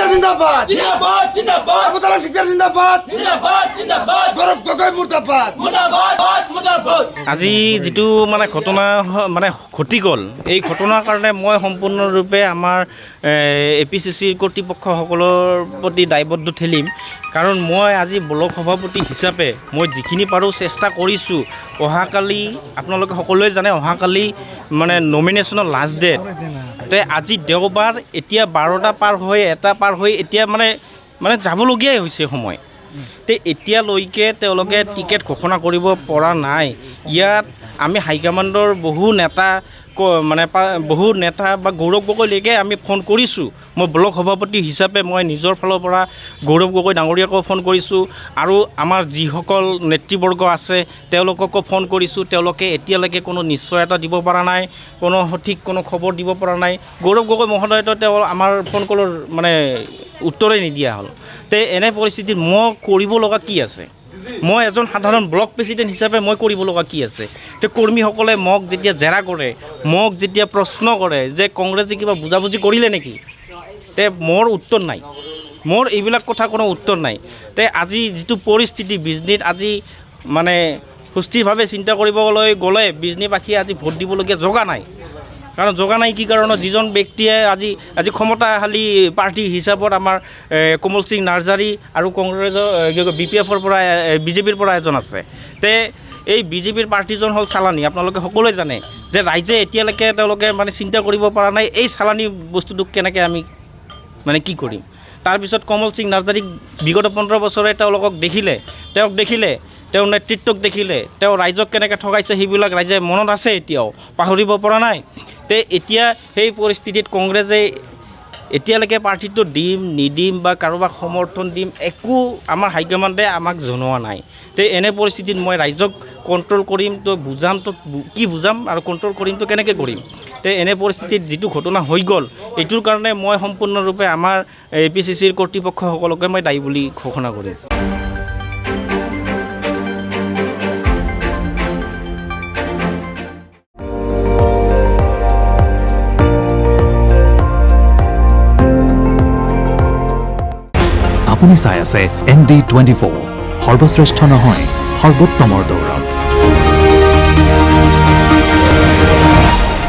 जिंदाबाद जिंदाबाद जिंदाबाद अबू तालिब शिक्षक जिंदाबाद जिंदाबाद जिंदाबाद गौरव गगৈ मुर्दाबाद मुर्दाबाद मुर्दाबाद আজি যেটো মানে ঘটনা মানে ঘটি গ'ল এই ঘটনাৰ কাৰণে মই সম্পূৰ্ণৰূপে আমাৰ এপিচিচিৰ কৰ্তৃপক্ষসকলৰ প্ৰতি দায়বদ্ধ ঠেলিম কাৰণ মই আজি ব্লক সভাপতি হিচাপে মই যিখিনি পাৰোঁ চেষ্টা কৰিছোঁ অহাকালি আপোনালোকে সকলোৱে জানে অহাকালি মানে নমিনেশ্যনৰ লাষ্ট ডেট তে আজি দেওবাৰ এতিয়া 12টা পাৰ হৈ 1টা পাৰ হৈ এতিয়া মানে যাবলগীয়াই হৈছে সময় তে এতিয়ালৈকে তেওঁলোকে টিকেট ঘোষণা কৰিব পৰা নাই ইয়াত আমি হাইকমাণ্ডৰ বহু নেতা মানে বহু নেতা বা গৌৰৱ গগৈলৈকে আমি ফোন কৰিছোঁ মই ব্লক সভাপতি হিচাপে মই নিজৰ ফালৰ পৰা গৌৰৱ গগৈ ডাঙৰীয়াকো ফোন কৰিছোঁ আৰু আমাৰ যিসকল নেতৃবৰ্গ আছে তেওঁলোককো ফোন কৰিছোঁ তেওঁলোকে এতিয়ালৈকে কোনো নিশ্চয়তা দিব পৰা নাই কোনো সঠিক কোনো খবৰ দিব পৰা নাই গৌৰৱ গগৈ মহোদয়তো তেওঁ আমাৰ ফোন কলৰ মানে উত্তৰেই নিদিয়া হ'ল তে এনে পৰিস্থিতিত মই কৰিব লগা কি আছে মই এজন সাধাৰণ ব্লক প্ৰেছিডেণ্ট হিচাপে মই কৰিব লগা কি আছে তে কৰ্মীসকলে মোক যেতিয়া জেৰা কৰে মোক যেতিয়া প্ৰশ্ন কৰে যে কংগ্ৰেছে কিবা বুজাবুজি কৰিলে নেকি তে মোৰ উত্তৰ নাই মোৰ এইবিলাক কথা কোনো উত্তৰ নাই তে আজি যিটো পৰিস্থিতি বিজনীত আজি মানে সুস্থিৰভাৱে চিন্তা কৰিবলৈ গ'লে বিজনীবাসীয়ে আজি ভোট দিবলগীয়া জগা নাই কাৰণ জগা নাই কি কাৰণত যিজন ব্যক্তিয়ে আজি ক্ষমতাশালী পাৰ্টি হিচাপত আমাৰ কমল সিং নাৰ্জাৰী আৰু কংগ্ৰেছৰ BPFৰ পৰা বিজেপিৰ পৰা এজন আছে তে এই বিজেপিৰ পাৰ্টিজন হ'ল চালানী আপোনালোকে সকলোৱে জানে যে ৰাইজে এতিয়ালৈকে তেওঁলোকে মানে চিন্তা কৰিব পৰা নাই এই চালানী বস্তুটোক কেনেকৈ আমি মানে কি কৰিম তাৰপিছত কমল সিং নাৰ্জাৰীক বিগত 15 বছৰে তেওঁলোকক দেখিলে তেওঁৰ নেতৃত্বক দেখিলে তেওঁ ৰাইজক কেনেকৈ ঠগাইছে সেইবিলাক ৰাইজে মনত আছে এতিয়াও পাহৰিব পৰা নাই তে এতিয়া সেই পৰিস্থিতিত কংগ্ৰেছে এতিয়ালৈকে পাৰ্টিটো দিম নিদিম বা কাৰোবাক সমৰ্থন দিম একো আমাৰ হাইকমাণ্ডে আমাক জনোৱা নাই তে এনে পৰিস্থিতিত মই ৰাইজক কণ্ট্ৰল কৰিম তো বুজাম তো কি বুজাম আৰু কণ্ট্ৰল কৰিম তো কেনেকৈ কৰিম তে এনে পৰিস্থিতিত যিটো ঘটনা হৈ গ'ল এইটোৰ কাৰণে মই সম্পূৰ্ণৰূপে আমাৰ এপিচিচিৰ কৰ্তৃপক্ষসকলকে মই দায়ী বুলি ঘোষণা কৰিম আপুনি চাই আছে ND24 সৰ্বশ্ৰেষ্ঠ নহয় সৰ্বোত্তমৰ দৌৰত